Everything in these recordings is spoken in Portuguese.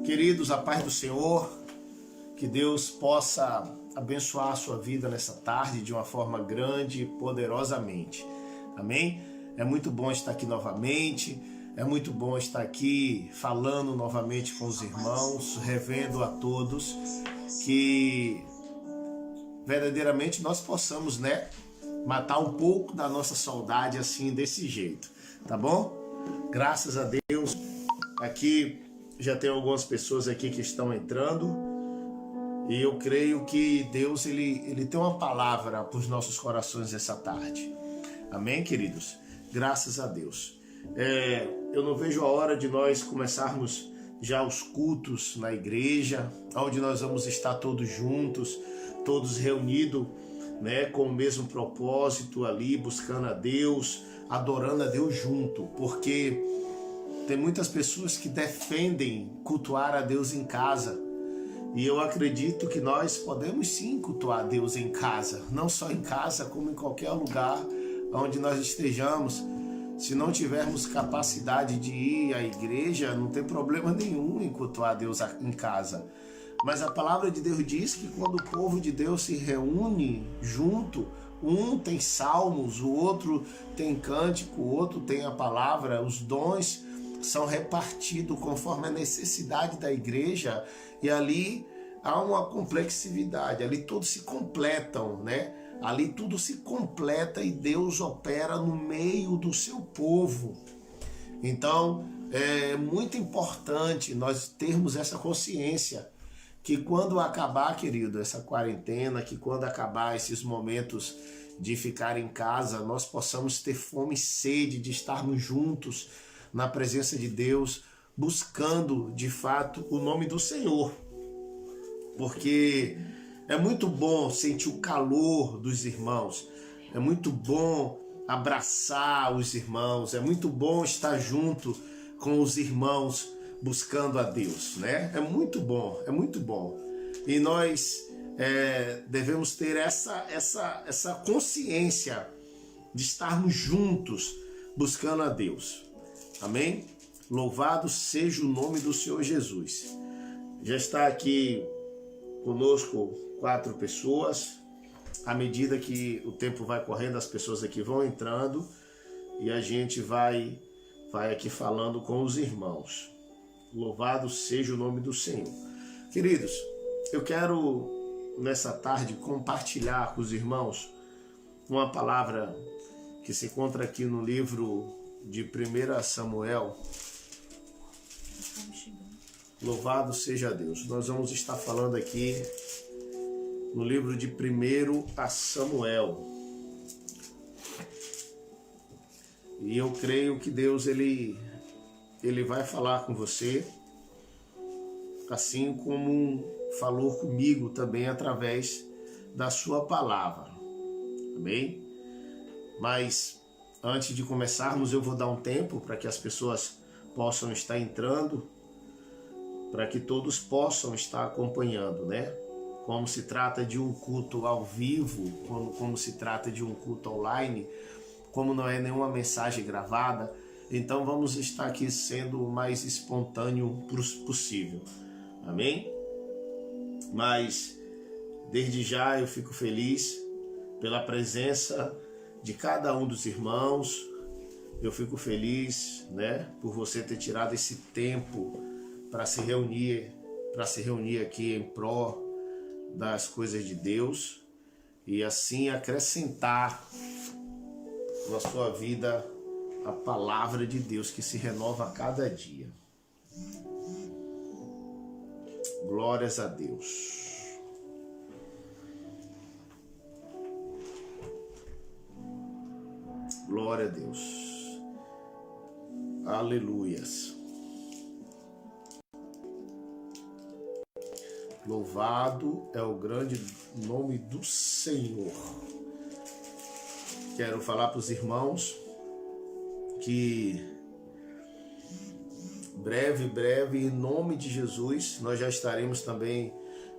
Queridos, a paz do Senhor, que Deus possa abençoar a sua vida nessa tarde de uma forma grande e poderosamente. Amém? É muito bom estar aqui novamente, é muito bom estar aqui falando novamente com os irmãos, revendo a todos que verdadeiramente nós possamos, matar um pouco da nossa saudade assim, desse jeito, tá bom? Graças a Deus, aqui já tem algumas pessoas aqui que estão entrando e eu creio que Deus ele tem uma palavra para os nossos corações essa tarde. Amém, queridos? Graças a Deus. Eu não vejo a hora de nós começarmos já os cultos na igreja, onde nós vamos estar todos juntos, todos reunidos, com o mesmo propósito ali, buscando a Deus, adorando a Deus junto, porque tem muitas pessoas que defendem cultuar a Deus em casa, e eu acredito que nós podemos sim cultuar a Deus em casa, não só em casa, como em qualquer lugar onde nós estejamos. Se não tivermos capacidade de ir à igreja, não tem problema nenhum em cultuar a Deus em casa. Mas a palavra de Deus diz que quando o povo de Deus se reúne junto, um tem salmos, o outro tem cântico, o outro tem a palavra, os dons são repartidos conforme a necessidade da igreja, e ali há uma complexividade, ali todos se completam, Ali tudo se completa e Deus opera no meio do seu povo. Então é muito importante nós termos essa consciência que quando acabar, querido, essa quarentena, que quando acabar esses momentos de ficar em casa, nós possamos ter fome e sede de estarmos juntos na presença de Deus, buscando de fato o nome do Senhor. Porque é muito bom sentir o calor dos irmãos, é muito bom abraçar os irmãos, é muito bom estar junto com os irmãos buscando a Deus, É muito bom, é muito bom. E nós devemos ter essa consciência de estarmos juntos buscando a Deus. Amém? Louvado seja o nome do Senhor Jesus. Já está aqui conosco 4 pessoas. À medida que o tempo vai correndo, as pessoas aqui vão entrando e a gente vai aqui falando com os irmãos. Louvado seja o nome do Senhor. Queridos, eu quero nessa tarde compartilhar com os irmãos uma palavra que se encontra aqui no livro de 1 Samuel. Louvado seja Deus. Nós vamos estar falando aqui no livro de 1 Samuel. E eu creio que Deus ele vai falar com você, assim como falou comigo também através da sua palavra. Amém? Mas antes de começarmos, eu vou dar um tempo para que as pessoas possam estar entrando, para que todos possam estar acompanhando, Como se trata de um culto ao vivo, como se trata de um culto online, como não é nenhuma mensagem gravada, então vamos estar aqui sendo o mais espontâneo possível. Amém? Mas desde já eu fico feliz pela presença de cada um dos irmãos. Eu fico feliz, por você ter tirado esse tempo para se reunir aqui em pró das coisas de Deus e assim acrescentar na sua vida a palavra de Deus que se renova a cada dia. Glórias a Deus. Glória a Deus. Aleluias. Louvado é o grande nome do Senhor. Quero falar para os irmãos que breve, em nome de Jesus, nós já estaremos também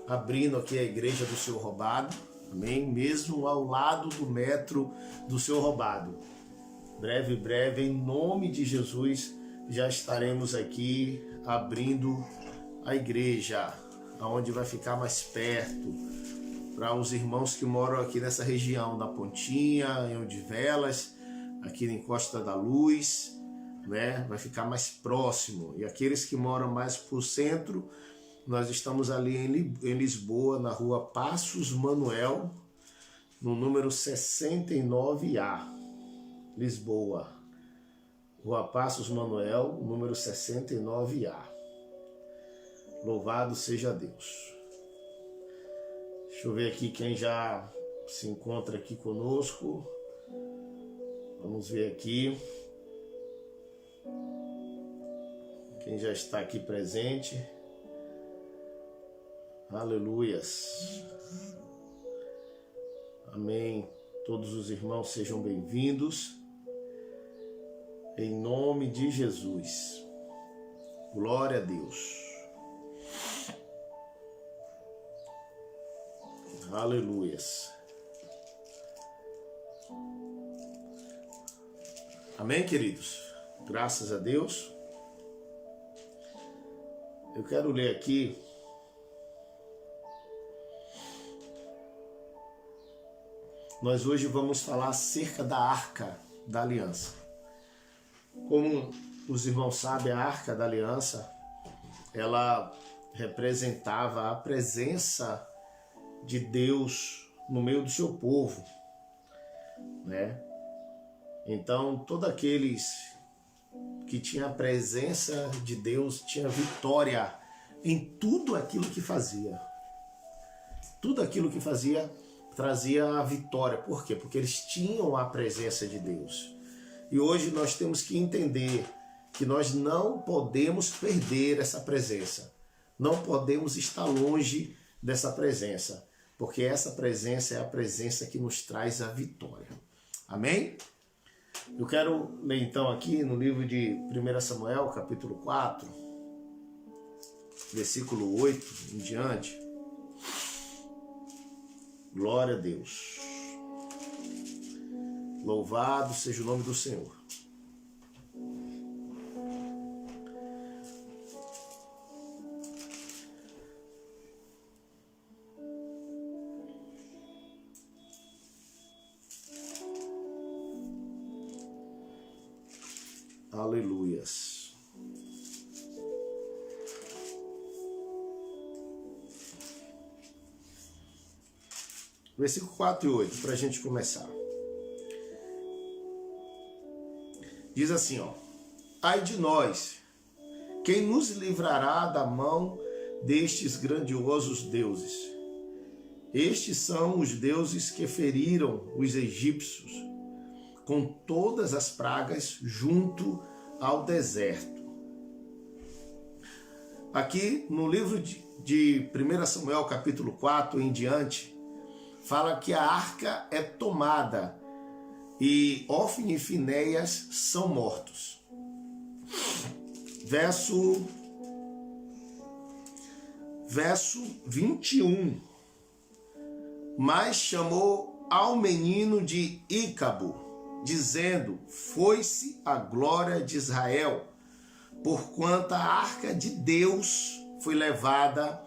abrindo aqui a igreja do Seu Roubado. Amém? Mesmo ao lado do metro do Seu Roubado. Breve, em nome de Jesus, já estaremos aqui abrindo a igreja, aonde vai ficar mais perto, para os irmãos que moram aqui nessa região, na Pontinha, em Odivelas, aqui em Costa da Luz, né? Vai ficar mais próximo. E aqueles que moram mais para o centro, nós estamos ali em Lisboa, na rua Passos Manuel, no número 69A, Lisboa. Rua Passos Manuel, número 69A. Louvado seja Deus. Deixa eu ver aqui quem já se encontra aqui conosco. Vamos ver aqui quem já está aqui presente. Aleluias. Amém. Todos os irmãos sejam bem-vindos. Em nome de Jesus. Glória a Deus. Aleluias. Amém, queridos? Graças a Deus. Eu quero ler aqui nós hoje vamos falar acerca da Arca da Aliança. Como os irmãos sabem, a Arca da Aliança, ela representava a presença de Deus no meio do seu povo, né? Então, todos aqueles que tinham a presença de Deus tinham vitória em tudo aquilo que fazia. Tudo aquilo que fazia trazia a vitória. Por quê? Porque eles tinham a presença de Deus. E hoje nós temos que entender que nós não podemos perder essa presença. Não podemos estar longe dessa presença. Porque essa presença é a presença que nos traz a vitória. Amém? Eu quero ler então aqui no livro de 1 Samuel, capítulo 4, versículo 8 em diante. Glória a Deus. Louvado seja o nome do Senhor. Aleluias. Versículo 4 e 8, para a gente começar. Diz assim, ó: ai de nós, quem nos livrará da mão destes grandiosos deuses? Estes são os deuses que feriram os egípcios com todas as pragas junto ao deserto. Aqui no livro de 1 Samuel, capítulo 4 em diante, fala que a arca é tomada e Ófni e Finéias são mortos. Verso 21. Mas chamou ao menino de Ícabo, dizendo: foi-se a glória de Israel, porquanto a arca de Deus foi levada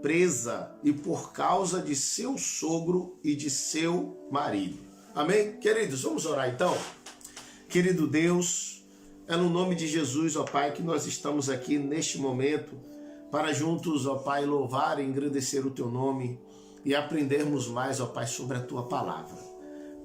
presa, e por causa de seu sogro e de seu marido. Amém? Queridos, vamos orar então? Querido Deus, é no nome de Jesus, ó Pai, que nós estamos aqui neste momento para juntos, ó Pai, louvar e engrandecer o Teu nome e aprendermos mais, ó Pai, sobre a Tua palavra.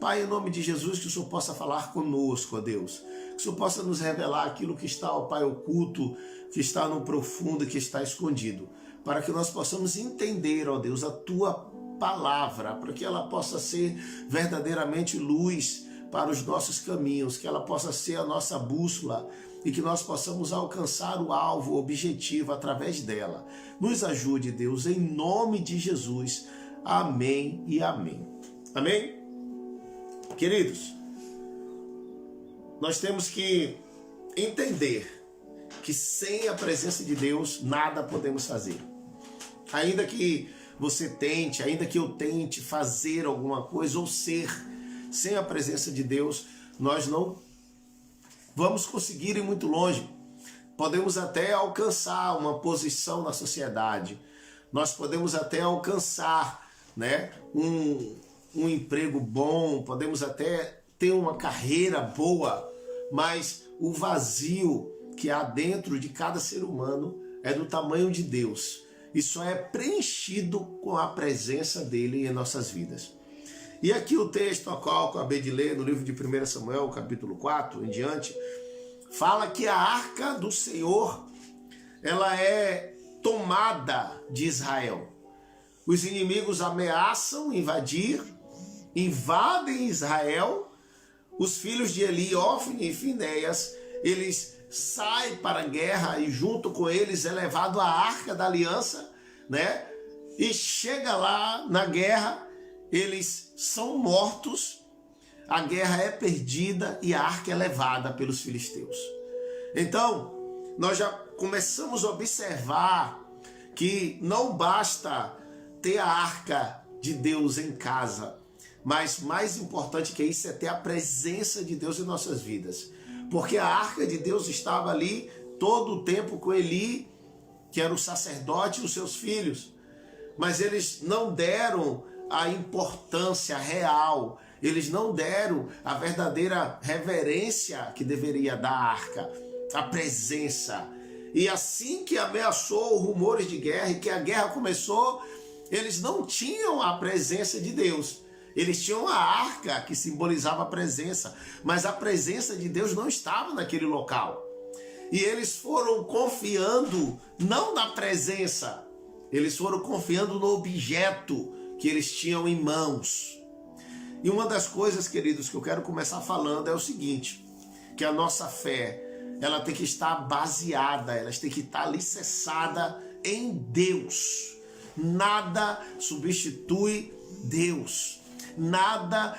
Pai, em nome de Jesus, que o Senhor possa falar conosco, ó Deus. Que o Senhor possa nos revelar aquilo que está, ó Pai, oculto, que está no profundo, que está escondido. Para que nós possamos entender, ó Deus, a Tua palavra, para que ela possa ser verdadeiramente luz para os nossos caminhos, que ela possa ser a nossa bússola e que nós possamos alcançar o alvo, o objetivo através dela. Nos ajude, Deus, em nome de Jesus. Amém e amém. Amém? Queridos, nós temos que entender que sem a presença de Deus nada podemos fazer. Ainda que você tente, ainda que eu tente fazer alguma coisa ou ser, sem a presença de Deus, nós não vamos conseguir ir muito longe. podemos até alcançar uma posição na sociedade, nós podemos até alcançar, né, um emprego bom, podemos até ter uma carreira boa, mas o vazio que há dentro de cada ser humano é do tamanho de Deus e só é preenchido com a presença dele em nossas vidas. E aqui o texto ao qual eu acabei de ler, no livro de 1 Samuel, capítulo 4, em diante, fala que a arca do Senhor, ela é tomada de Israel. Os inimigos ameaçam invadir, invadem Israel. Os filhos de Eli, Ofni e Finéias, eles saem para a guerra e junto com eles é levado a arca da aliança, né? E chega lá na guerra, eles são mortos, a guerra é perdida e a arca é levada pelos filisteus. Então, nós já começamos a observar que não basta ter a arca de Deus em casa, mas mais importante que isso é ter a presença de Deus em nossas vidas. Porque a arca de Deus estava ali todo o tempo com Eli, que era o sacerdote, e os seus filhos. Mas eles não deram a importância real, eles não deram a verdadeira reverência que deveria dar à arca, a presença. E assim que ameaçou rumores de guerra e que a guerra começou, eles não tinham a presença de Deus. Eles tinham a arca que simbolizava a presença, mas a presença de Deus não estava naquele local. E eles foram confiando não na presença, eles foram confiando no objeto que eles tinham em mãos. E uma das coisas, queridos, que eu quero começar falando é o seguinte, que a nossa fé, ela tem que estar baseada, ela tem que estar alicerçada em Deus. Nada substitui Deus. Nada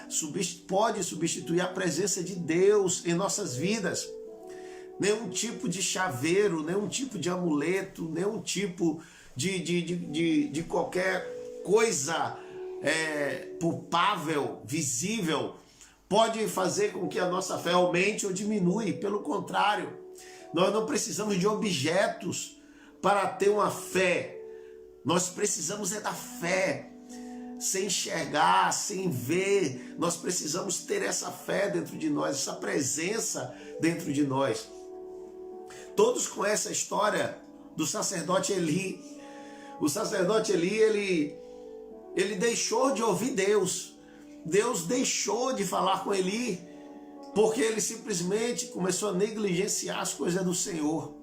pode substituir a presença de Deus em nossas vidas. Nenhum tipo de chaveiro, nenhum tipo de amuleto, nenhum tipo de qualquer coisa palpável, visível, pode fazer com que a nossa fé aumente ou diminui. Pelo contrário, nós não precisamos de objetos para ter uma fé. Nós precisamos da fé. Sem enxergar, sem ver, nós precisamos ter essa fé dentro de nós, essa presença dentro de nós. Todos conhecem a história do sacerdote Eli. O sacerdote Eli, ele deixou de ouvir Deus. Deus deixou de falar com Eli, porque ele simplesmente começou a negligenciar as coisas do Senhor.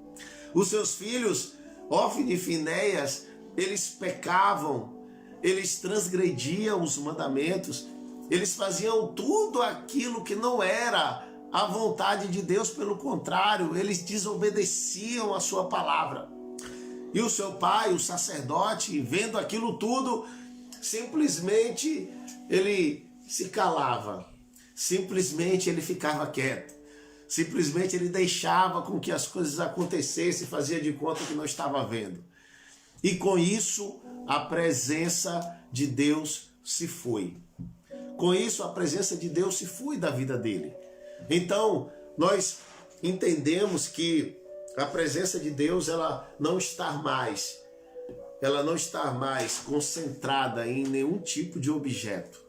Os seus filhos, Ofni e Finéias, eles pecavam, eles transgrediam os mandamentos, eles faziam tudo aquilo que não era a vontade de Deus, pelo contrário, eles desobedeciam a sua palavra. E o seu pai, o sacerdote, vendo aquilo tudo, simplesmente ele se calava, simplesmente ele ficava quieto, simplesmente ele deixava com que as coisas acontecessem, fazia de conta que não estava vendo. E com isso, a presença de Deus se foi. Com isso, a presença de Deus se foi da vida dele. Então, nós entendemos que a presença de Deus, ela não está mais concentrada em nenhum tipo de objeto.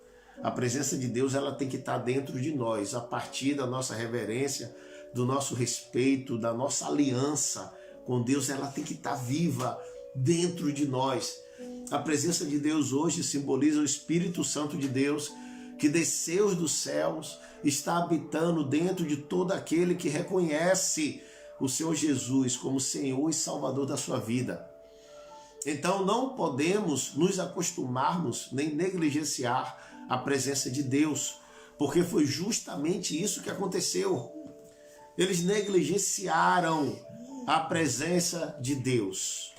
A presença de Deus, ela tem que estar dentro de nós, a partir da nossa reverência, do nosso respeito, da nossa aliança com Deus, ela tem que estar viva dentro de nós. A presença de Deus hoje simboliza o Espírito Santo de Deus, que desceu dos céus, está habitando dentro de todo aquele que reconhece o Senhor Jesus como Senhor e Salvador da sua vida. Então não podemos nos acostumarmos nem negligenciar a presença de Deus, porque foi justamente isso que aconteceu. Eles negligenciaram a presença de Deus.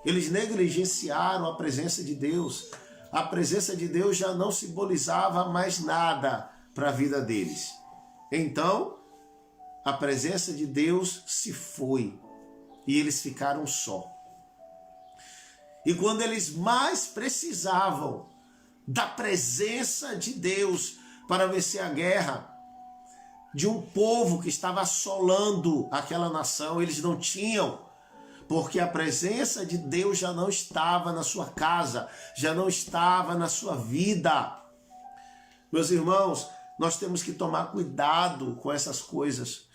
Eles negligenciaram a presença de Deus. A presença de Deus já não simbolizava mais nada para a vida deles. Então, a presença de Deus se foi e eles ficaram só. E quando eles mais precisavam da presença de Deus para vencer a guerra, de um povo que estava assolando aquela nação. Eles não tinham, porque a presença de Deus já não estava na sua casa, já não estava na sua vida. Meus irmãos, nós temos que tomar cuidado com essas coisas.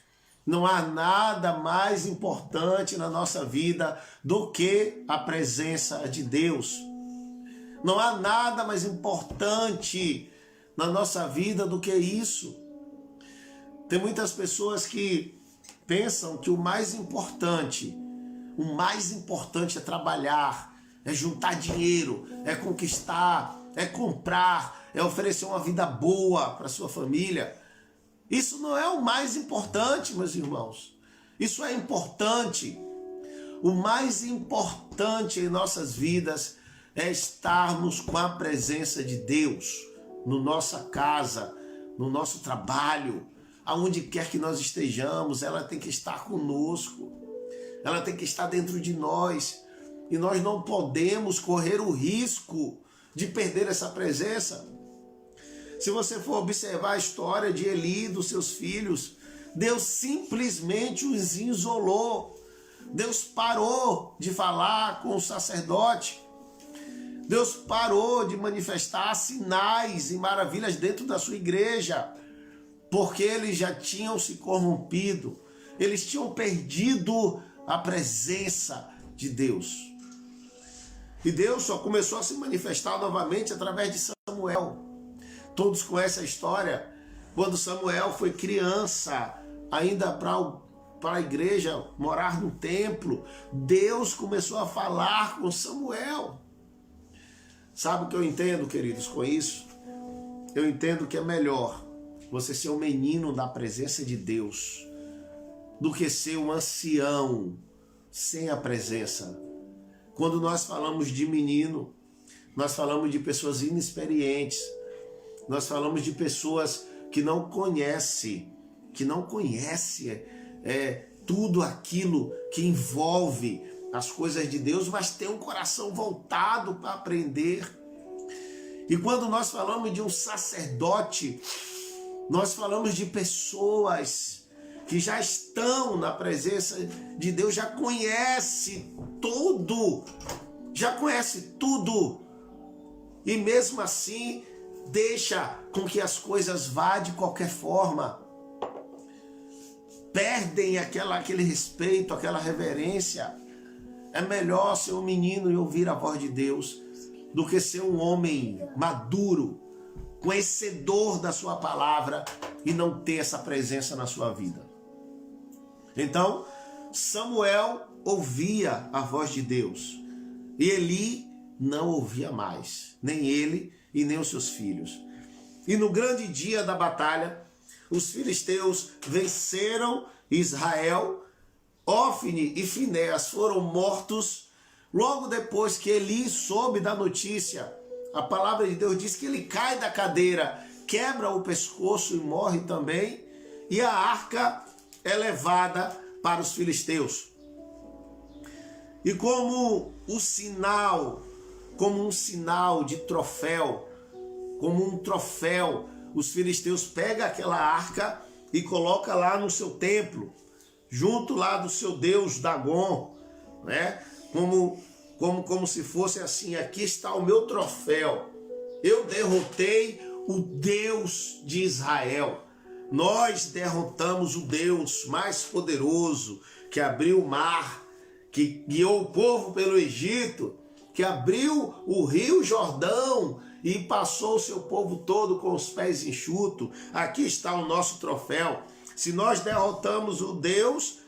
Não há nada mais importante na nossa vida do que a presença de Deus. Não há nada mais importante na nossa vida do que isso. Tem muitas pessoas que pensam que o mais importante é trabalhar, é juntar dinheiro, é conquistar, é comprar, é oferecer uma vida boa para sua família. Isso não é o mais importante, meus irmãos. Isso é importante. O mais importante em nossas vidas é estarmos com a presença de Deus na nossa casa, no nosso trabalho, aonde quer que nós estejamos. Ela tem que estar conosco. Ela tem que estar dentro de nós. E nós não podemos correr o risco de perder essa presença. Se você for observar a história de Eli e dos seus filhos, Deus simplesmente os isolou. Deus parou de falar com o sacerdote. Deus parou de manifestar sinais e maravilhas dentro da sua igreja, porque eles já tinham se corrompido. Eles tinham perdido a presença de Deus. E Deus só começou a se manifestar novamente através de Samuel. Todos conhecem a história. Quando Samuel foi criança, ainda para a igreja morar no templo, Deus começou a falar com Samuel. Sabe o que eu entendo, queridos, com isso? Eu entendo que é melhor você ser um menino da presença de Deus do que ser um ancião sem a presença. Quando nós falamos de menino, nós falamos de pessoas inexperientes, nós falamos de pessoas que não conhecem tudo aquilo que envolve as coisas de Deus, mas tem um coração voltado para aprender. E quando nós falamos de um sacerdote, nós falamos de pessoas que já estão na presença de Deus, já conhece tudo, e mesmo assim deixa com que as coisas vá de qualquer forma. Perdem aquele respeito, aquela reverência. É melhor ser um menino e ouvir a voz de Deus do que ser um homem maduro, conhecedor da sua palavra e não ter essa presença na sua vida. Então, Samuel ouvia a voz de Deus e Eli não ouvia mais, nem ele e nem os seus filhos. E no grande dia da batalha, os filisteus venceram Israel. Ofni e Finéias foram mortos logo depois que Eli soube da notícia. A palavra de Deus diz que ele cai da cadeira, quebra o pescoço e morre também. E a arca é levada para os filisteus. E como um sinal de troféu, como um troféu, os filisteus pegam aquela arca e colocam lá no seu templo, junto lá do seu deus Dagon, né? Como se fosse assim: aqui está o meu troféu, eu derrotei o Deus de Israel. Nós derrotamos o Deus mais poderoso, que abriu o mar, que guiou o povo pelo Egito, que abriu o rio Jordão e passou o seu povo todo com os pés enxutos. Aqui está o nosso troféu. Se nós derrotamos o Deus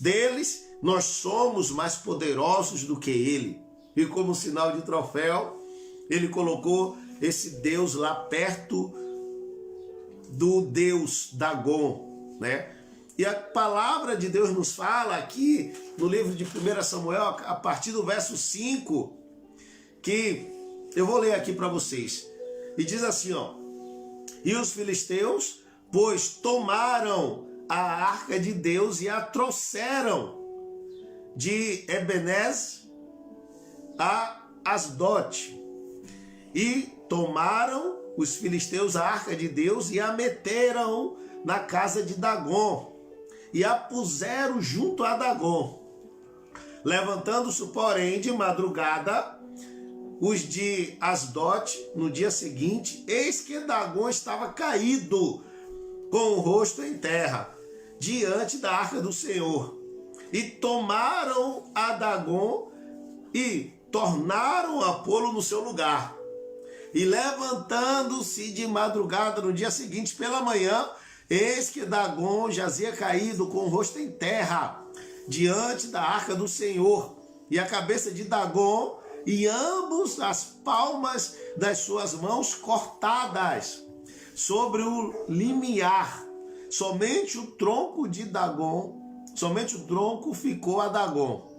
deles, nós somos mais poderosos do que ele. E como sinal de troféu, ele colocou esse Deus lá perto do Deus Dagon, né? E a palavra de Deus nos fala aqui no livro de 1 Samuel, a partir do verso 5, que eu vou ler aqui para vocês. E diz assim, ó: e os filisteus, pois, tomaram a arca de Deus e a trouxeram de Ebenezer a Asdote. E tomaram os filisteus a arca de Deus e a meteram na casa de Dagom e a puseram junto a Dagom. Levantando-se, porém, de madrugada, os de Asdote, no dia seguinte, eis que Dagom estava caído, com o rosto em terra, diante da arca do Senhor. E tomaram a Dagom e tornaram a pô-lo no seu lugar. E levantando-se de madrugada no dia seguinte pela manhã, eis que Dagom jazia caído com o rosto em terra, diante da arca do Senhor. E a cabeça de Dagom e ambos as palmas das suas mãos cortadas sobre o limiar. Somente o tronco de Dagom, somente o tronco ficou a Dagom.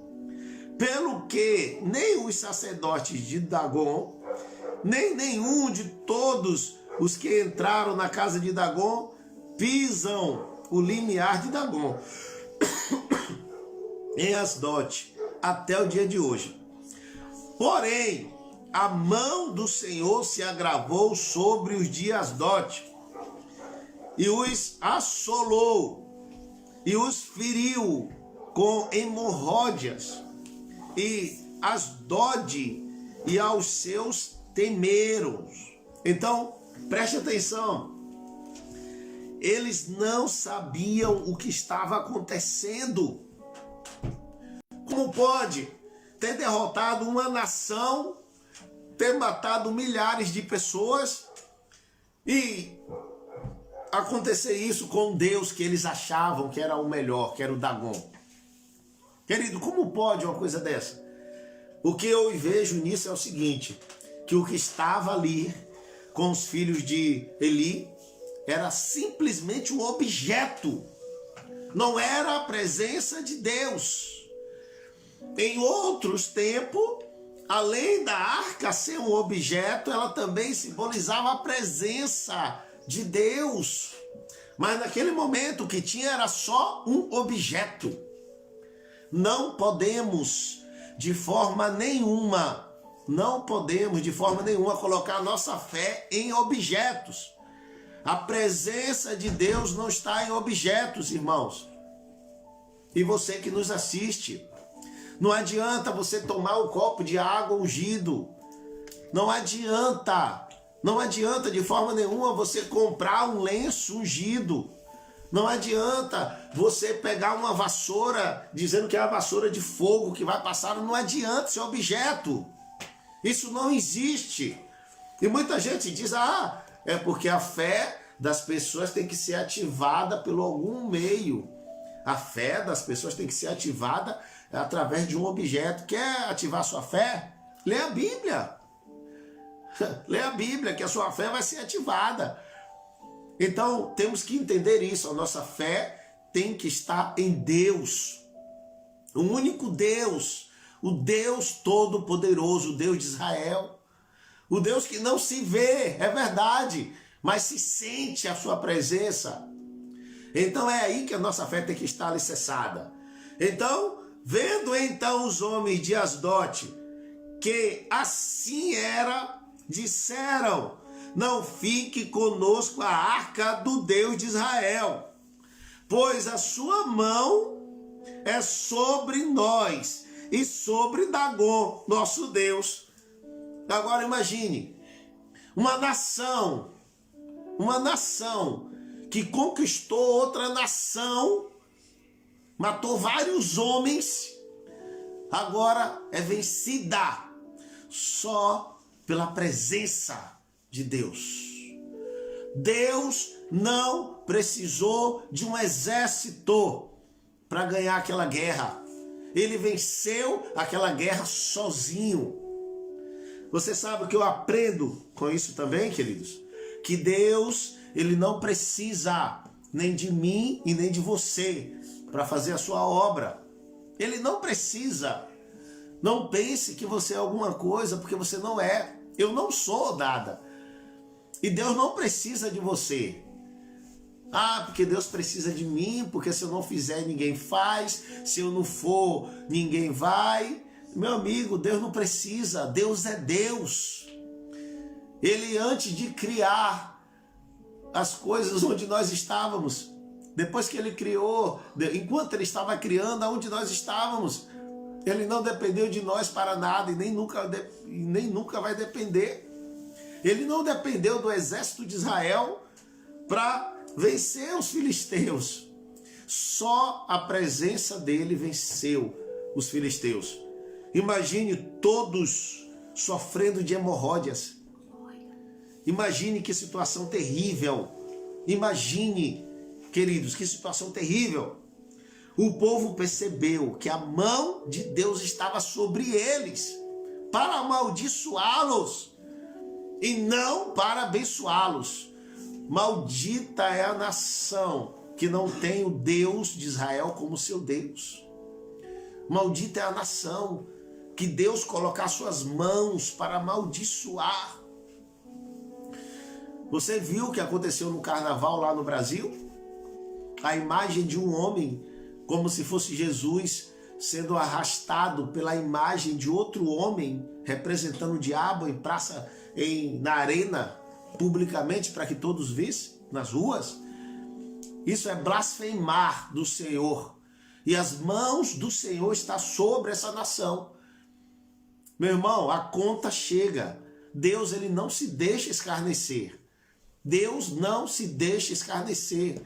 Pelo que nem os sacerdotes de Dagom, nem nenhum de todos os que entraram na casa de Dagom pisam o limiar de Dagom em Asdote até o dia de hoje. Porém, a mão do Senhor se agravou sobre os de Asdote e os assolou e os feriu com hemorróidas. E Asdode e aos seus temeram. Então, preste atenção. Eles não sabiam o que estava acontecendo. Como pode ter derrotado uma nação, ter matado milhares de pessoas e acontecer isso com Deus que eles achavam que era o melhor, que era o Dagom? Querido, como pode uma coisa dessa? O que eu vejo nisso é o seguinte, que o que estava ali com os filhos de Eli era simplesmente um objeto, não era a presença de Deus. Em outros tempos, além da arca ser um objeto, ela também simbolizava a presença de Deus. Mas naquele momento o que tinha era só um objeto. Não podemos de forma nenhuma colocar nossa fé em objetos. A presença de Deus não está em objetos, irmãos. E você que nos assiste, não adianta você tomar um copo de água ungido. Não adianta de forma nenhuma você comprar um lenço ungido. Não adianta você pegar uma vassoura, dizendo que é a vassoura de fogo que vai passar. Não adianta, isso é objeto. Isso não existe. E muita gente diz, é porque a fé das pessoas tem que ser ativada por algum meio. A fé das pessoas tem que ser ativada através de um objeto. Quer ativar sua fé? Lê a Bíblia. Lê a Bíblia, que a sua fé vai ser ativada. Então, temos que entender isso. A nossa fé tem que estar em Deus. O único Deus, o Deus Todo-Poderoso, o Deus de Israel. O Deus que não se vê, é verdade, mas se sente a sua presença. Então, é aí que a nossa fé tem que estar alicerçada. Então, vendo então os homens de Asdote, que assim era, disseram: não fique conosco a arca do Deus de Israel, pois a sua mão é sobre nós e sobre Dagom, nosso Deus. Agora imagine, uma nação que conquistou outra nação, matou vários homens, agora é vencida só pela presença de Deus. Deus não precisou de um exército para ganhar aquela guerra. Ele venceu aquela guerra sozinho. Você sabe o que eu aprendo com isso também, queridos? Que Deus, ele não precisa nem de mim e nem de você para fazer a sua obra. Ele não precisa. Não pense que você é alguma coisa, porque você não é. Eu não sou nada. E Deus não precisa de você. Porque Deus precisa de mim, porque se eu não fizer, ninguém faz. Se eu não for, ninguém vai. Meu amigo, Deus não precisa. Deus é Deus. Ele, antes de criar as coisas onde nós estávamos. Depois que ele criou, enquanto ele estava criando, aonde nós estávamos, ele não dependeu de nós para nada e nem nunca vai depender. Ele não dependeu do exército de Israel para vencer os filisteus. Só a presença dele venceu os filisteus. Imagine todos sofrendo de hemorroidas. Imagine que situação terrível. Imagine, queridos, que situação terrível. O povo percebeu que a mão de Deus estava sobre eles para amaldiçoá-los e não para abençoá-los. Maldita é a nação que não tem o Deus de Israel como seu Deus. Maldita é a nação que Deus colocar suas mãos para amaldiçoar. Você viu o que aconteceu no carnaval lá no Brasil? A imagem de um homem, como se fosse Jesus, sendo arrastado pela imagem de outro homem, representando o diabo em praça, na arena, publicamente, para que todos vissem, nas ruas. Isso é blasfemar do Senhor. E as mãos do Senhor estão sobre essa nação. Meu irmão, a conta chega. Deus, ele não se deixa escarnecer. Deus não se deixa escarnecer.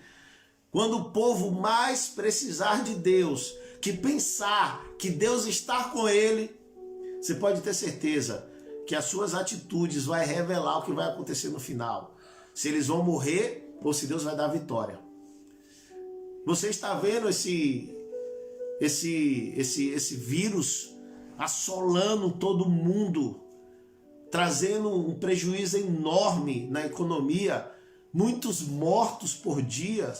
Quando o povo mais precisar de Deus, que pensar que Deus está com ele, você pode ter certeza que as suas atitudes vão revelar o que vai acontecer no final. Se eles vão morrer ou se Deus vai dar vitória. Você está vendo esse vírus assolando todo mundo, trazendo um prejuízo enorme na economia, muitos mortos por dia.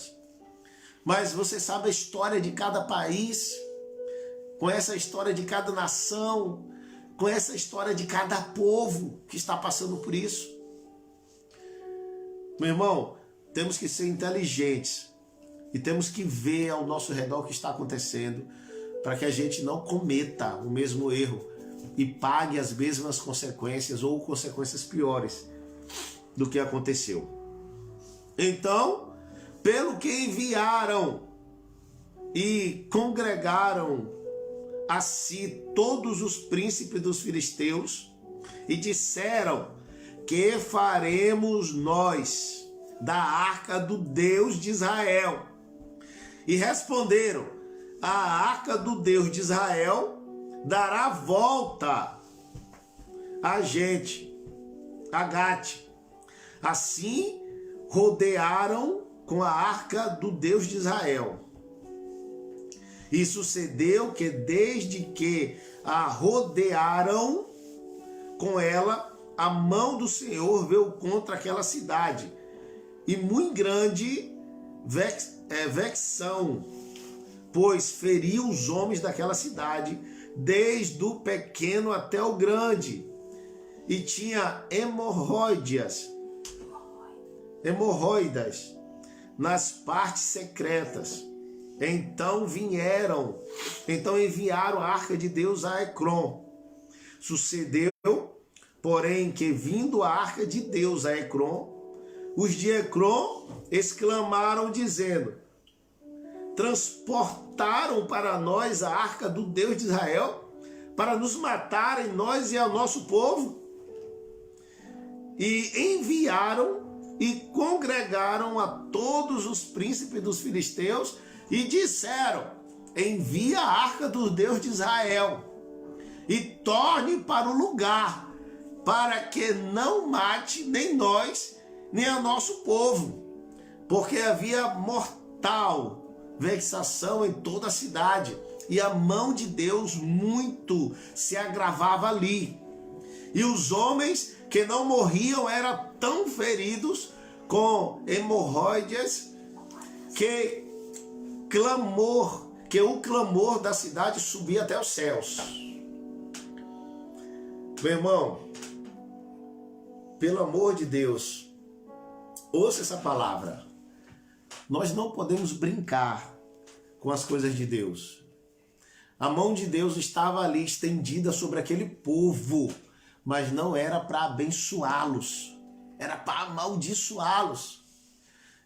Mas você sabe a história de cada país, conhece a história de cada nação, conhece a história de cada povo que está passando por isso. Meu irmão, temos que ser inteligentes e temos que ver ao nosso redor o que está acontecendo para que a gente não cometa o mesmo erro e pague as mesmas consequências ou consequências piores do que aconteceu. Então, pelo que enviaram e congregaram a si todos os príncipes dos filisteus e disseram: que faremos nós da arca do Deus de Israel? E responderam: a arca do Deus de Israel dará volta a gente, a Gate. Assim rodearam com a arca do Deus de Israel. E sucedeu que desde que a rodearam com ela, a mão do Senhor veio contra aquela cidade, e muito grande vexão, pois feriu os homens daquela cidade, desde o pequeno até o grande, e tinha hemorroidas nas partes secretas. Então enviaram a arca de Deus a Ecrom. Sucedeu, porém, que vindo a arca de Deus a Ecrom, os de Ecrom exclamaram dizendo: transportaram para nós a arca do Deus de Israel para nos matarem, nós e ao nosso povo. E enviaram e congregaram a todos os príncipes dos filisteus e disseram: envia a arca do Deus de Israel e torne para o lugar, para que não mate nem nós, nem a nosso povo, porque havia mortal vexação em toda a cidade, e a mão de Deus muito se agravava ali. E os homens que não morriam eram tão feridos com hemorroidas que o clamor da cidade subia até os céus. Meu irmão, pelo amor de Deus, ouça essa palavra. Nós não podemos brincar com as coisas de Deus. A mão de Deus estava ali estendida sobre aquele povo, mas não era para abençoá-los, era para amaldiçoá-los.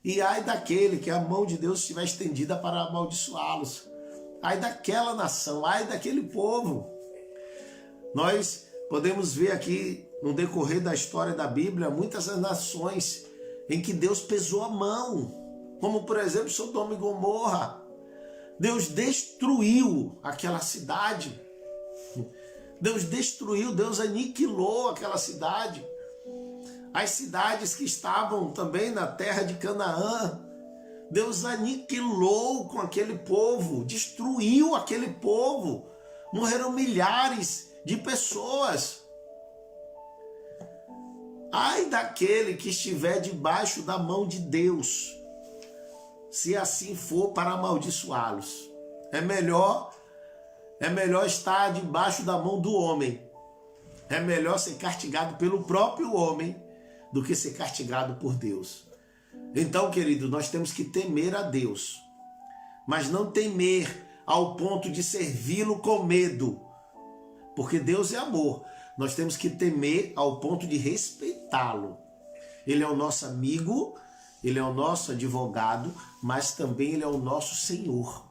E ai daquele que a mão de Deus estiver estendida para amaldiçoá-los. Ai daquela nação, ai daquele povo. Nós podemos ver aqui, no decorrer da história da Bíblia, muitas nações em que Deus pesou a mão, como por exemplo Sodoma e Gomorra. Deus destruiu aquela cidade. Deus destruiu, Deus aniquilou aquela cidade. As cidades que estavam também na terra de Canaã, Deus aniquilou com aquele povo, destruiu aquele povo. Morreram milhares de pessoas. Ai daquele que estiver debaixo da mão de Deus, se assim for para amaldiçoá-los. É melhor estar debaixo da mão do homem. É melhor ser castigado pelo próprio homem do que ser castigado por Deus. Então, querido, nós temos que temer a Deus, mas não temer ao ponto de servi-lo com medo, porque Deus é amor. Nós temos que temer ao ponto de respeitá-lo. Ele é o nosso amigo, ele é o nosso advogado, mas também ele é o nosso Senhor.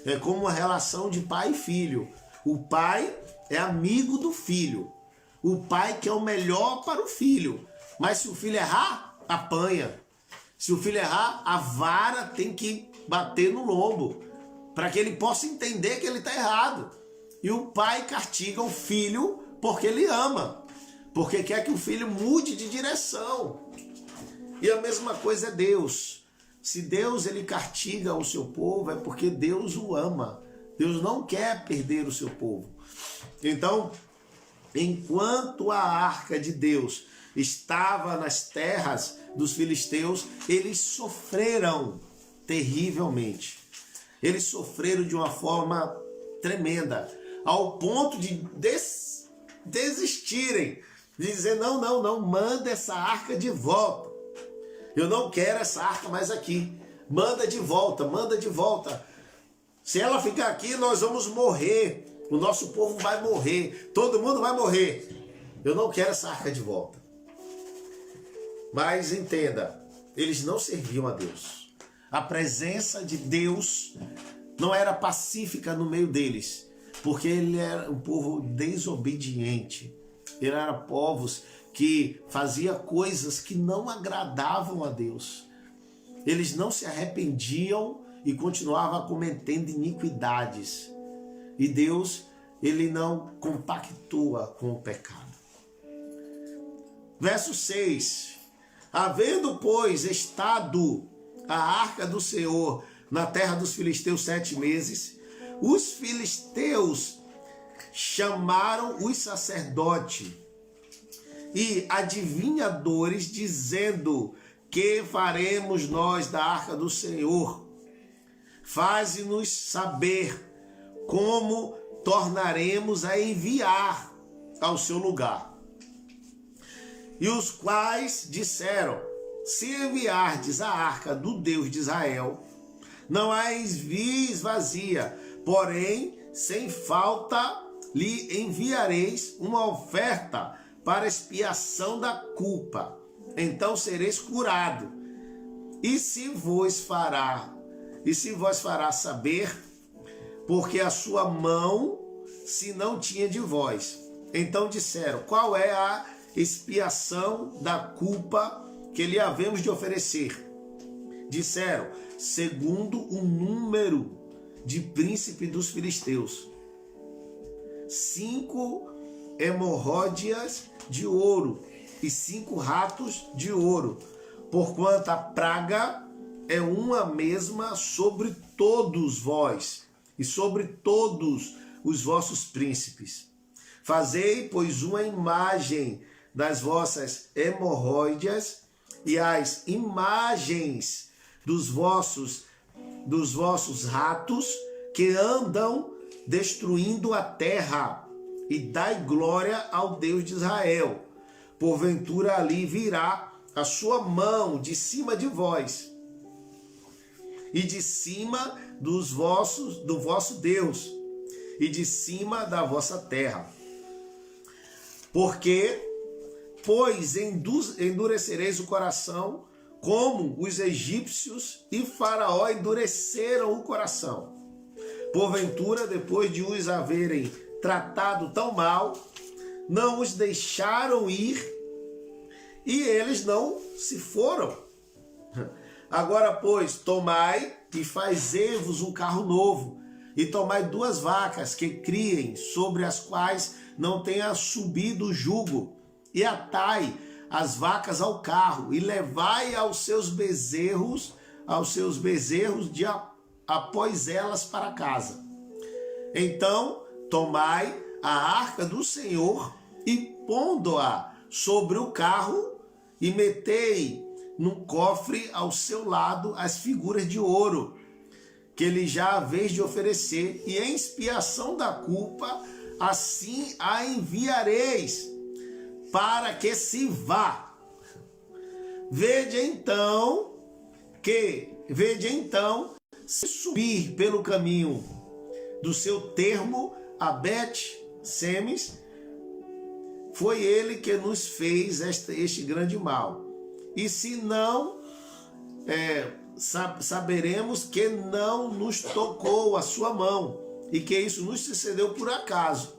É como uma relação de pai e filho. O pai é amigo do filho. O pai quer o melhor para o filho. Mas se o filho errar, apanha. Se o filho errar, a vara tem que bater no lombo, para que ele possa entender que ele está errado. E o pai castiga o filho porque ele ama, porque quer que o filho mude de direção. E a mesma coisa é Deus. Se Deus ele castiga o seu povo, é porque Deus o ama. Deus não quer perder o seu povo. Então, enquanto a arca de Deus estava nas terras dos filisteus, eles sofreram terrivelmente. Eles sofreram de uma forma tremenda, ao ponto de desistirem, de dizer, não, manda essa arca de volta. Eu não quero essa arca mais aqui. Manda de volta. Se ela ficar aqui, nós vamos morrer. O nosso povo vai morrer. Todo mundo vai morrer. Eu não quero essa arca de volta. Mas entenda, eles não serviam a Deus. A presença de Deus não era pacífica no meio deles, porque ele era um povo desobediente. Ele era povos que fazia coisas que não agradavam a Deus. Eles não se arrependiam e continuavam cometendo iniquidades. E Deus, ele não compactua com o pecado. Verso 6. Havendo, pois, estado a arca do Senhor na terra dos filisteus 7 meses, os filisteus chamaram os sacerdotes e adivinhadores, dizendo: que faremos nós da arca do Senhor? Faze-nos saber como tornaremos a enviar ao seu lugar. E os quais disseram: se enviardes a arca do Deus de Israel, não a envies vazia, porém sem falta lhe enviareis uma oferta para expiação da culpa. Então sereis curado. E se vos fará saber, porque a sua mão se não tinha de vós. Então disseram: qual é a expiação da culpa que lhe havemos de oferecer? Disseram: segundo o número de príncipe dos filisteus, 5 hemorróidas de ouro e 5 ratos de ouro, porquanto a praga é uma mesma sobre todos vós e sobre todos os vossos príncipes. Fazei, pois, uma imagem das vossas hemorróidas e as imagens dos vossos ratos que andam destruindo a terra, e dai glória ao Deus de Israel. Porventura ali virá a sua mão de cima de vós e de cima do vosso Deus e de cima da vossa terra. Porque, pois, endurecereis o coração como os egípcios e Faraó endureceram o coração. Porventura, depois de os haverem tratado tão mal, não os deixaram ir e eles não se foram. Agora, pois, tomai e fazei-vos um carro novo, e tomai 2 vacas que criem, sobre as quais não tenha subido o jugo, e atai as vacas ao carro, e levai aos seus bezerros após elas para casa. Então tomai a arca do Senhor e pondo-a sobre o carro, e metei num cofre ao seu lado as figuras de ouro, que lhe já haveis de oferecer, e em expiação da culpa, assim a enviareis, para que se vá. Vede então, se subir pelo caminho do seu termo a Bet-Semes, foi ele que nos fez este grande mal. E se não, saberemos que não nos tocou a sua mão, e que isso nos sucedeu por acaso.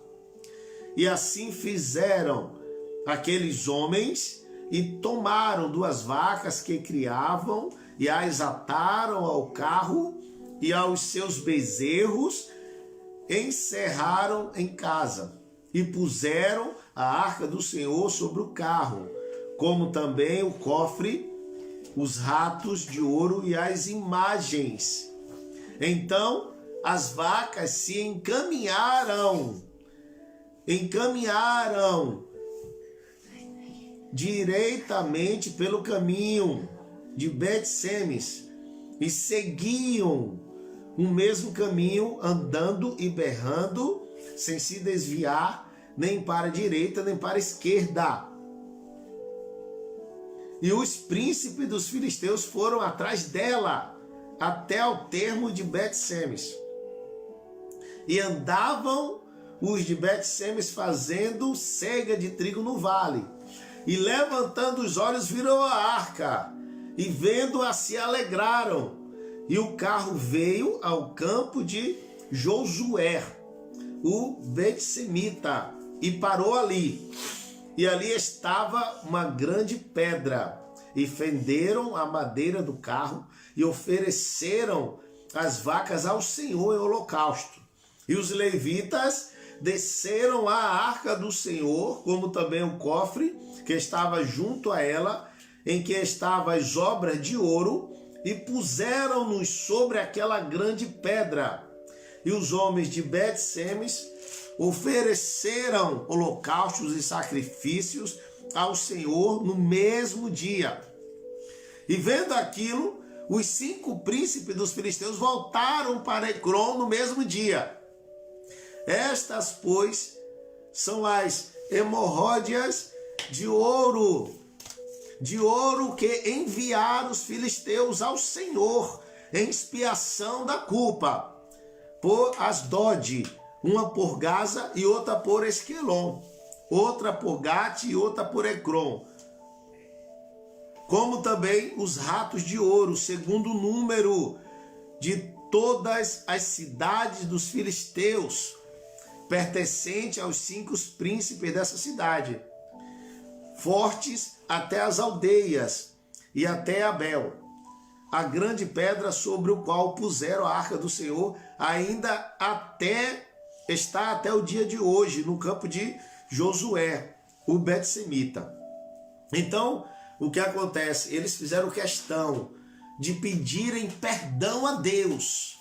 E assim fizeram aqueles homens, e tomaram 2 vacas que criavam, e as ataram ao carro e aos seus bezerros, encerraram em casa, e puseram a arca do Senhor sobre o carro, como também o cofre, os ratos de ouro e as imagens. Então as vacas se encaminharam direitamente pelo caminho de Bet-Semes, e seguiam o mesmo caminho, andando e berrando, sem se desviar nem para a direita nem para a esquerda. E os príncipes dos filisteus foram atrás dela, até ao termo de Bet-Semes. E andavam os de Bet-Semes fazendo cega de trigo no vale. E levantando os olhos viram a arca, e vendo-a se alegraram. E o carro veio ao campo de Josué, o Bet-Semita, e parou ali. E ali estava uma grande pedra, e fenderam a madeira do carro, e ofereceram as vacas ao Senhor em holocausto. E os levitas desceram a arca do Senhor, como também o cofre que estava junto a ela, em que estavam as obras de ouro, e puseram-nos sobre aquela grande pedra. E os homens de Bet-Semes ofereceram holocaustos e sacrifícios ao Senhor no mesmo dia. E vendo aquilo, os 5 príncipes dos filisteus voltaram para Ecrom no mesmo dia. Estas, pois, são as hemorródias de ouro que enviaram os filisteus ao Senhor em expiação da culpa, por Asdod, uma por Gaza e outra por Esquelon, outra por Gate e outra por Ecrom, como também os ratos de ouro, segundo o número de todas as cidades dos filisteus, pertencente aos 5 príncipes dessa cidade, fortes até as aldeias e até Abel. A grande pedra sobre o qual puseram a arca do Senhor ainda está até o dia de hoje, no campo de Josué, o Bet-Semita. Então, o que acontece? Eles fizeram questão de pedirem perdão a Deus,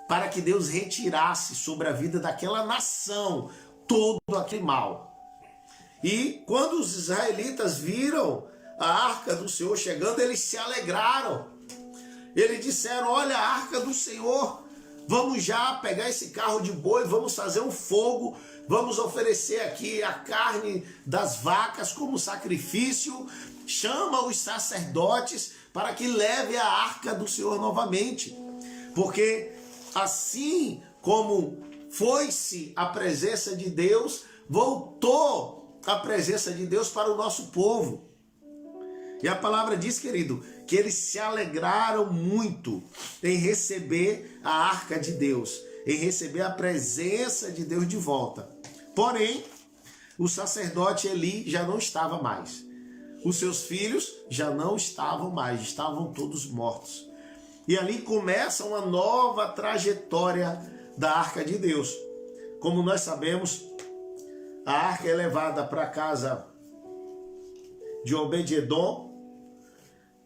para que Deus retirasse sobre a vida daquela nação todo aquele mal. E quando os israelitas viram a arca do Senhor chegando, eles se alegraram. Eles disseram: olha a arca do Senhor, vamos já pegar esse carro de boi, vamos fazer um fogo, vamos oferecer aqui a carne das vacas como sacrifício, chama os sacerdotes para que leve a arca do Senhor novamente. Porque assim como foi-se a presença de Deus, voltou a presença de Deus para o nosso povo. E a palavra diz, querido, que eles se alegraram muito em receber a arca de Deus, em receber a presença de Deus de volta. Porém, o sacerdote Eli já não estava mais. Os seus filhos já não estavam mais, estavam todos mortos. E ali começa uma nova trajetória da arca de Deus. Como nós sabemos, a arca é levada para a casa de Obed-edom.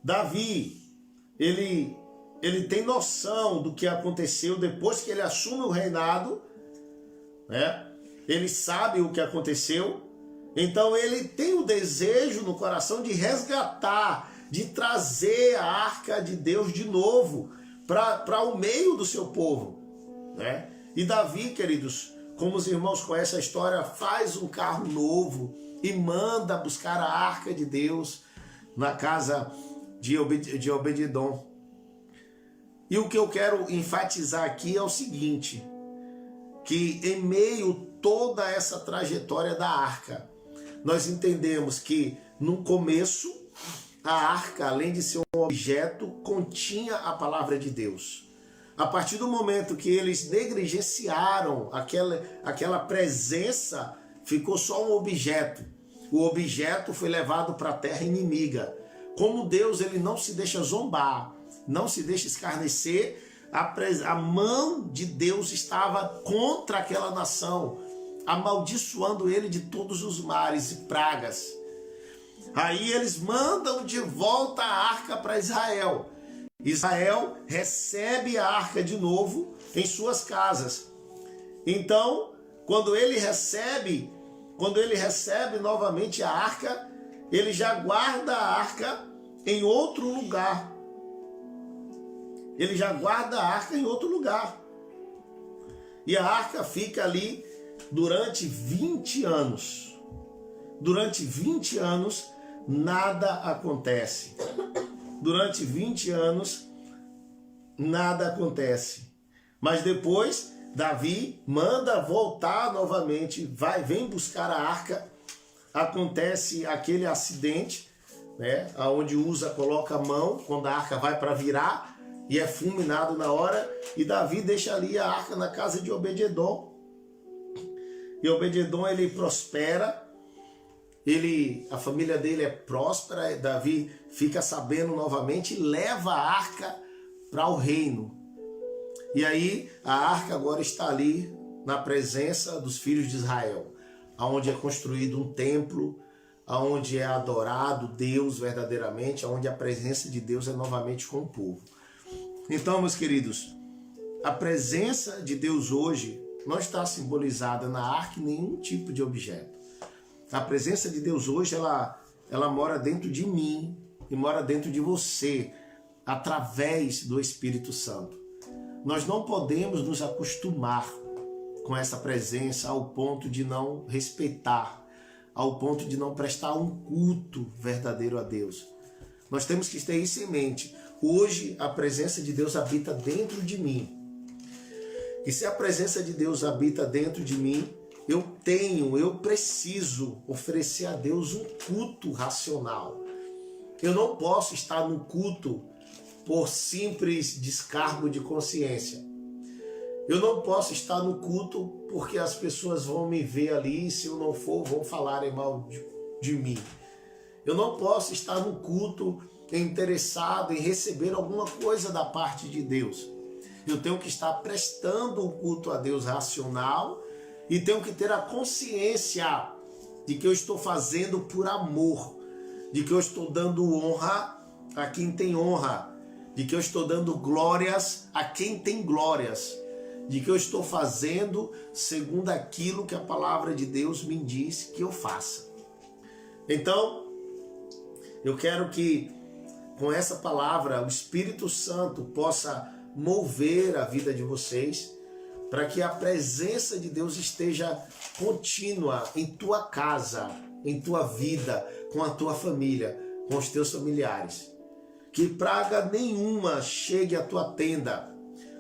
Davi, ele tem noção do que aconteceu depois que ele assume o reinado, né? Ele sabe o que aconteceu, então ele tem o desejo no coração de resgatar, de trazer a arca de Deus de novo para o meio do seu povo, né? E Davi, queridos, como os irmãos conhecem a história, faz um carro novo e manda buscar a arca de Deus na casa de Obed-edom. E o que eu quero enfatizar aqui é o seguinte, que em meio a toda essa trajetória da arca, nós entendemos que no começo a arca, além de ser um objeto, continha a palavra de Deus. A partir do momento que eles negligenciaram aquela presença, ficou só um objeto. O objeto foi levado para a terra inimiga. Como Deus, ele não se deixa zombar, não se deixa escarnecer, a mão de Deus estava contra aquela nação, amaldiçoando ele de todos os males e pragas. Aí eles mandam de volta a arca para Israel. Israel recebe a arca de novo em suas casas. Então, quando ele recebe novamente a arca, ele já guarda a arca em outro lugar. Ele já guarda a arca em outro lugar. E a arca fica ali durante 20 anos. Durante 20 anos, nada acontece. Durante 20 anos, nada acontece. Mas depois, Davi manda voltar novamente, vem buscar a arca. Acontece aquele acidente, né, onde Uza coloca a mão quando a arca vai para virar e é fulminado na hora, e Davi deixa ali a arca na casa de Obed-edom. E Obed-edom, ele prospera, a família dele é próspera, Davi fica sabendo novamente e leva a arca para o reino. E aí a arca agora está ali na presença dos filhos de Israel, onde é construído um templo, onde é adorado Deus verdadeiramente, onde a presença de Deus é novamente com o povo. Então, meus queridos, a presença de Deus hoje não está simbolizada na arca em nenhum tipo de objeto. A presença de Deus hoje, ela mora dentro de mim e mora dentro de você, através do Espírito Santo. Nós não podemos nos acostumar com essa presença ao ponto de não respeitar, ao ponto de não prestar um culto verdadeiro a Deus. Nós temos que ter isso em mente. Hoje a presença de Deus habita dentro de mim. E se a presença de Deus habita dentro de mim, eu preciso oferecer a Deus um culto racional. Eu não posso estar no culto por simples descargo de consciência. Eu não posso estar no culto porque as pessoas vão me ver ali e se eu não for, vão falarem mal de mim. Eu não posso estar no culto interessado em receber alguma coisa da parte de Deus. Eu tenho que estar prestando um culto a Deus racional e tenho que ter a consciência de que eu estou fazendo por amor, de que eu estou dando honra a quem tem honra, de que eu estou dando glórias a quem tem glórias, de que eu estou fazendo segundo aquilo que a palavra de Deus me diz que eu faça. Então, eu quero que com essa palavra o Espírito Santo possa mover a vida de vocês, para que a presença de Deus esteja contínua em tua casa, em tua vida, com a tua família, com os teus familiares. Que praga nenhuma chegue à tua tenda,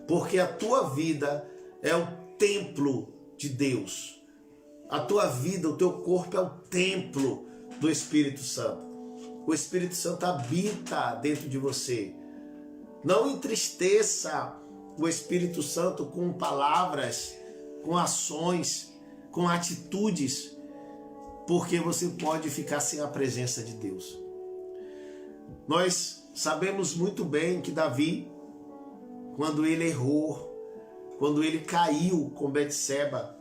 porque a tua vida é o templo de Deus. A tua vida, o teu corpo é o templo do Espírito Santo. O Espírito Santo habita dentro de você. Não entristeça o Espírito Santo com palavras, com ações, com atitudes, porque você pode ficar sem a presença de Deus. Nós sabemos muito bem que Davi, quando ele errou, quando ele caiu com Betseba,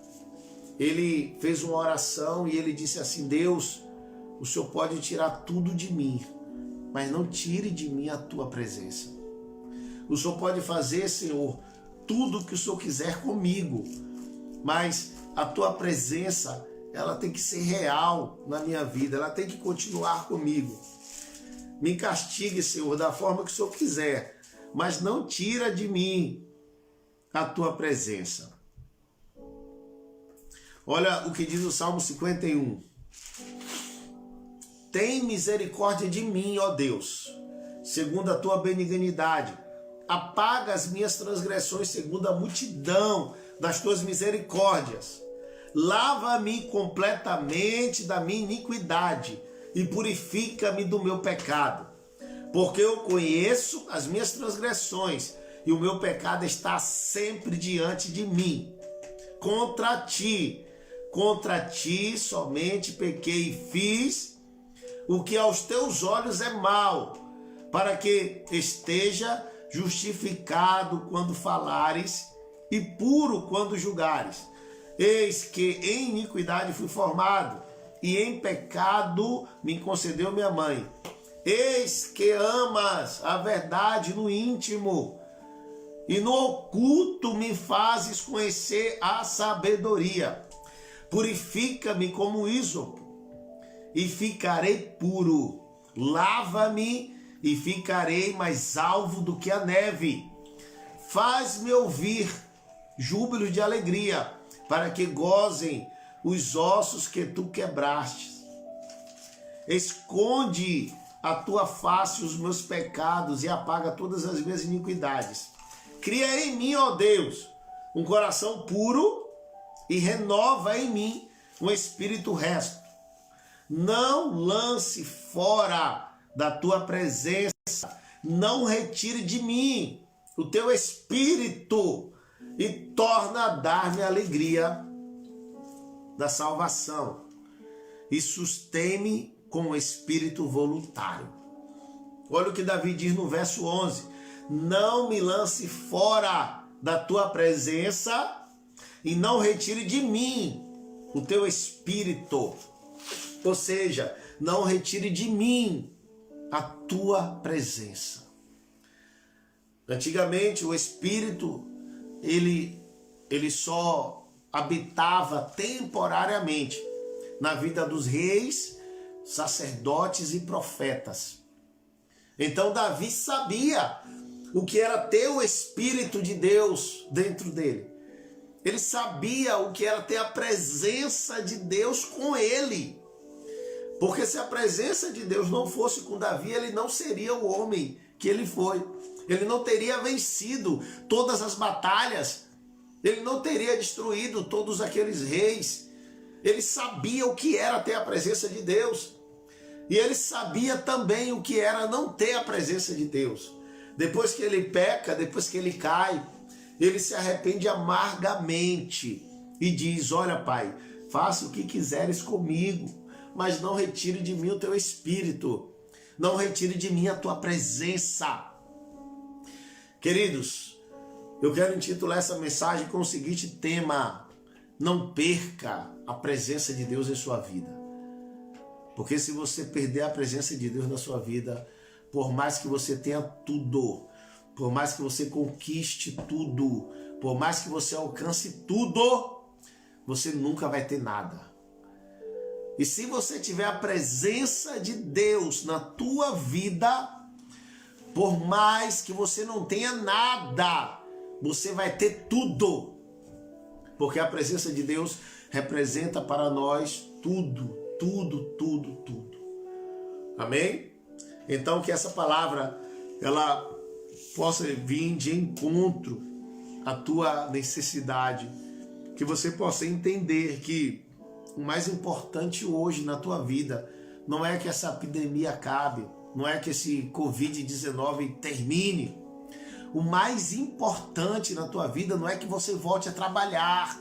ele fez uma oração e ele disse assim: Deus, o Senhor pode tirar tudo de mim, mas não tire de mim a tua presença. O Senhor pode fazer, Senhor, tudo o que o Senhor quiser comigo, mas a tua presença, ela tem que ser real na minha vida, ela tem que continuar comigo. Me castigue, Senhor, da forma que o Senhor quiser, mas não tira de mim a tua presença. Olha o que diz o Salmo 51. Tem misericórdia de mim, ó Deus, segundo a tua benignidade. Apaga as minhas transgressões segundo a multidão das tuas misericórdias. Lava-me completamente da minha iniquidade e purifica-me do meu pecado. Porque eu conheço as minhas transgressões e o meu pecado está sempre diante de mim. Contra ti somente pequei e fiz o que aos teus olhos é mal, para que esteja justificado quando falares e puro quando julgares. Eis que em iniquidade fui formado, e em pecado me concedeu minha mãe. Eis que amas a verdade no íntimo, e no oculto me fazes conhecer a sabedoria. Purifica-me como ísopo, e ficarei puro. Lava-me, e ficarei mais alvo do que a neve. Faz-me ouvir júbilo de alegria, para que gozem os ossos que tu quebraste. Esconde a tua face os meus pecados e apaga todas as minhas iniquidades. Cria em mim, ó Deus, um coração puro e renova em mim um espírito reto. Não lance fora da tua presença, não retire de mim o teu espírito e torna a dar-me a alegria da salvação e sustém-me com o espírito voluntário. Olha o que Davi diz no verso 11: não me lance fora da tua presença e não retire de mim o teu espírito. Ou seja, não retire de mim a tua presença. Antigamente o espírito ele só habitava temporariamente na vida dos reis, sacerdotes e profetas. Então Davi sabia o que era ter o Espírito de Deus dentro dele. Ele sabia o que era ter a presença de Deus com ele. Porque se a presença de Deus não fosse com Davi, ele não seria o homem que ele foi. Ele não teria vencido todas as batalhas. Ele não teria destruído todos aqueles reis. Ele sabia o que era ter a presença de Deus. E ele sabia também o que era não ter a presença de Deus. Depois que ele peca, depois que ele cai, ele se arrepende amargamente e diz: olha, Pai, faça o que quiseres comigo, mas não retire de mim o teu espírito, não retire de mim a tua presença. Queridos, eu quero intitular essa mensagem com o seguinte tema: não perca a presença de Deus em sua vida. Porque se você perder a presença de Deus na sua vida, por mais que você tenha tudo, por mais que você conquiste tudo, por mais que você alcance tudo, você nunca vai ter nada. E se você tiver a presença de Deus na tua vida, por mais que você não tenha nada, você vai ter tudo. Porque a presença de Deus representa para nós tudo, tudo, tudo, tudo. Amém? Então que essa palavra, ela possa vir de encontro à tua necessidade. Que você possa entender que o mais importante hoje na tua vida não é que essa epidemia acabe, não é que esse Covid-19 termine. O mais importante na tua vida não é que você volte a trabalhar,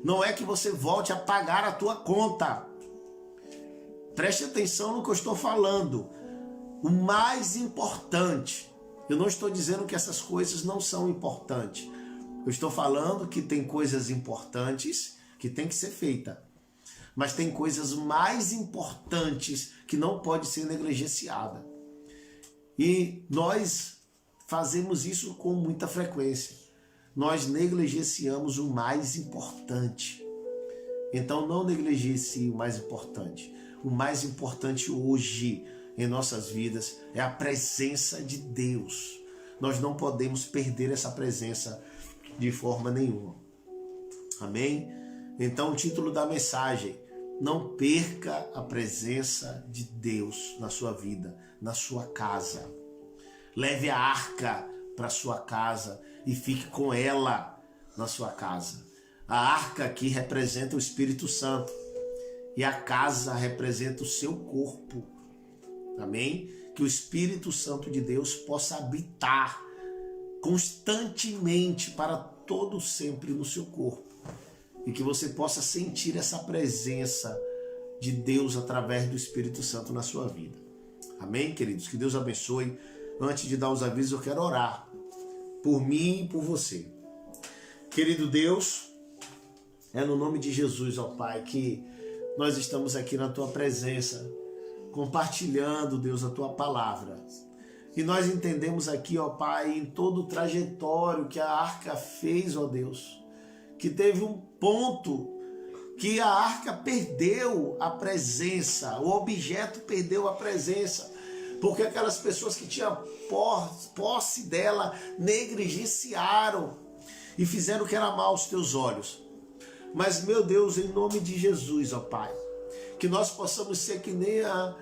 não é que você volte a pagar a tua conta. Preste atenção no que eu estou falando. O mais importante, eu não estou dizendo que essas coisas não são importantes. Eu estou falando que tem coisas importantes que tem que ser feita. Mas tem coisas mais importantes que não pode ser negligenciada. E nós fazemos isso com muita frequência. Nós negligenciamos o mais importante. Então não negligencie o mais importante. O mais importante hoje em nossas vidas é a presença de Deus. Nós não podemos perder essa presença de forma nenhuma. Amém? Então o título da mensagem: não perca a presença de Deus na sua vida, na sua casa. Leve a arca para sua casa e fique com ela na sua casa. A arca aqui representa o Espírito Santo e a casa representa o seu corpo. Amém? Que o Espírito Santo de Deus possa habitar constantemente para todo sempre no seu corpo. E que você possa sentir essa presença de Deus através do Espírito Santo na sua vida. Amém, queridos? Que Deus abençoe. Antes de dar os avisos, eu quero orar por mim e por você. Querido Deus, é no nome de Jesus, ó Pai, que nós estamos aqui na Tua presença, compartilhando, Deus, a Tua palavra. E nós entendemos aqui, ó Pai, em todo o trajetório que a arca fez, ó Deus, que teve um ponto que a arca perdeu a presença, o objeto perdeu a presença, porque aquelas pessoas que tinham posse dela negligenciaram e fizeram o que era mal aos teus olhos. Mas, meu Deus, em nome de Jesus, ó Pai, que nós possamos ser que nem a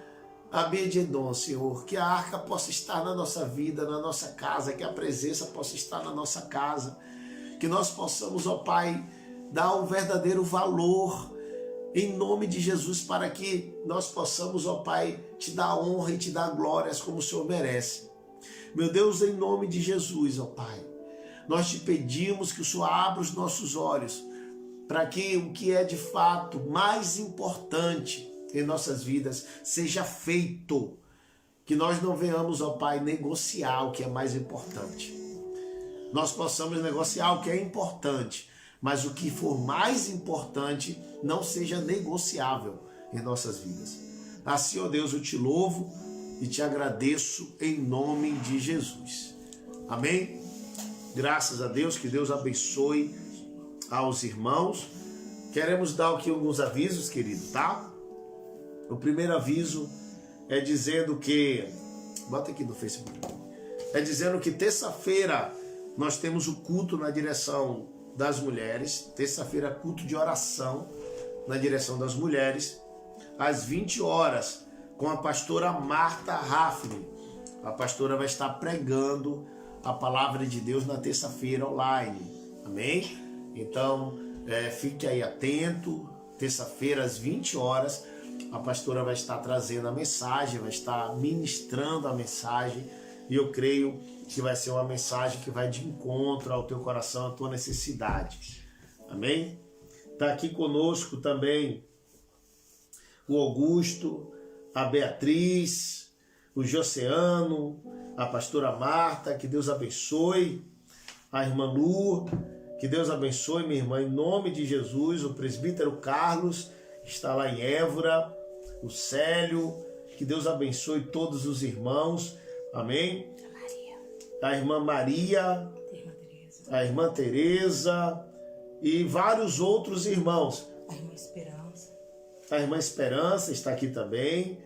Obed-Edom, Senhor, que a arca possa estar na nossa vida, na nossa casa, que a presença possa estar na nossa casa, que nós possamos, ó Pai, dar um verdadeiro valor em nome de Jesus, para que nós possamos, ó Pai, te dar honra e te dar glórias como o Senhor merece. Meu Deus, em nome de Jesus, ó Pai, nós te pedimos que o Senhor abra os nossos olhos para que o que é de fato mais importante em nossas vidas seja feito. Que nós não venhamos, ó Pai, negociar o que é mais importante. Nós possamos negociar o que é importante, mas o que for mais importante não seja negociável em nossas vidas. Assim, ó Deus, eu te louvo e te agradeço em nome de Jesus. Amém? Graças a Deus, que Deus abençoe aos irmãos. Queremos dar aqui alguns avisos, querido, tá? O primeiro aviso é dizendo que... Bota aqui no Facebook. É dizendo que terça-feira nós temos o culto na direção das mulheres. Terça-feira, culto de oração na direção das mulheres, às 20 horas, com a pastora Marta Raffner. A pastora vai estar pregando a palavra de Deus na terça-feira online. Amém? Então, fique aí atento. Terça-feira, às 20 horas, a pastora vai estar trazendo a mensagem, vai estar ministrando a mensagem. E eu creio que vai ser uma mensagem que vai de encontro ao teu coração, à tua necessidade. Amém? Está aqui conosco também o Augusto, a Beatriz, o Joseano, a pastora Marta, que Deus abençoe, a irmã Lu, que Deus abençoe, minha irmã, em nome de Jesus, o presbítero Carlos, que está lá em Évora, o Célio, que Deus abençoe todos os irmãos, amém? A irmã Maria, a irmã Teresa e vários outros irmãos. A irmã Esperança. A irmã Esperança está aqui também.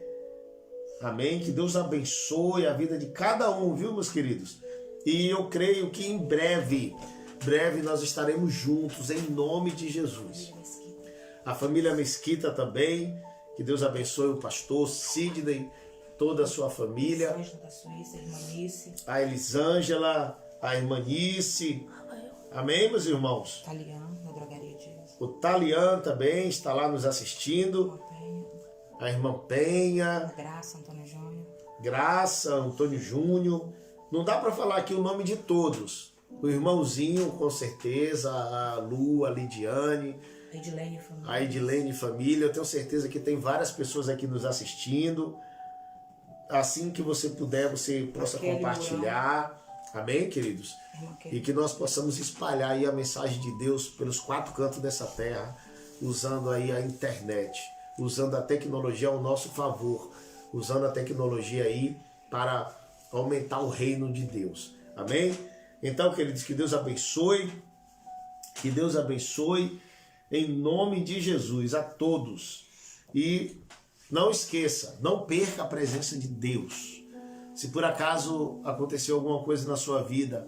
Amém? Que Deus abençoe a vida de cada um, viu, meus queridos? E eu creio que em breve nós estaremos juntos, em nome de Jesus. A família Mesquita também. Que Deus abençoe o pastor Sidney, toda a sua família. Da Suíça, a irmã Nice. A Elisângela, a irmã Nice. Amém, meus irmãos? Talian, na drogaria Dias. O Talian também está lá nos assistindo. a irmã Penha, Graça, Antônio Júnior. Graça, Antônio Júnior. Não dá para falar aqui o nome de todos. O irmãozinho, com certeza, a Lu, a Lidiane, Edilene Família. a Edilene Família. Eu tenho certeza que tem várias pessoas aqui nos assistindo. Assim que você puder, você possa Kelly compartilhar. Amém, queridos? Irmã Kelly. E que nós possamos espalhar aí a mensagem de Deus pelos 4 cantos dessa terra, usando aí a internet, usando a tecnologia ao nosso favor, usando a tecnologia aí para aumentar o reino de Deus. Amém? Então, queridos, que Deus abençoe em nome de Jesus a todos. E não esqueça, não perca a presença de Deus. Se por acaso aconteceu alguma coisa na sua vida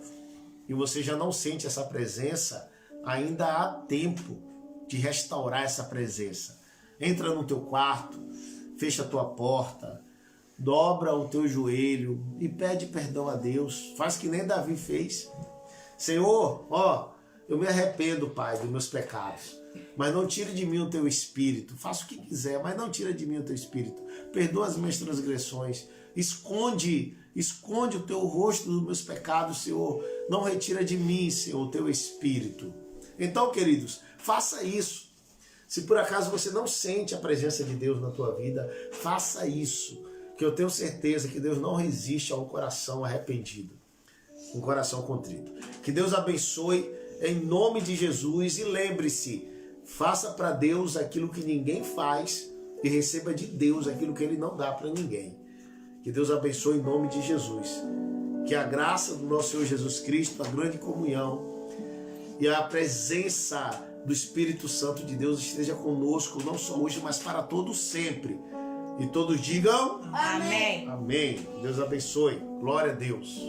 e você já não sente essa presença, ainda há tempo de restaurar essa presença. Entra no teu quarto, fecha a tua porta, dobra o teu joelho e pede perdão a Deus. Faz que nem Davi fez. Senhor, eu me arrependo, Pai, dos meus pecados, mas não tire de mim o teu espírito. Faça o que quiser, mas não tira de mim o teu espírito. Perdoa as minhas transgressões. Esconde o teu rosto dos meus pecados, Senhor. Não retira de mim, Senhor, o teu espírito. Então, queridos, faça isso. Se por acaso você não sente a presença de Deus na tua vida, faça isso, que eu tenho certeza que Deus não resiste a um coração arrependido, um coração contrito. Que Deus abençoe em nome de Jesus e lembre-se, faça para Deus aquilo que ninguém faz e receba de Deus aquilo que Ele não dá para ninguém. Que Deus abençoe em nome de Jesus. Que a graça do nosso Senhor Jesus Cristo, a grande comunhão e a presença do Espírito Santo de Deus esteja conosco, não só hoje, mas para todos sempre. E todos digam Amém. amém. Deus abençoe. Glória a Deus.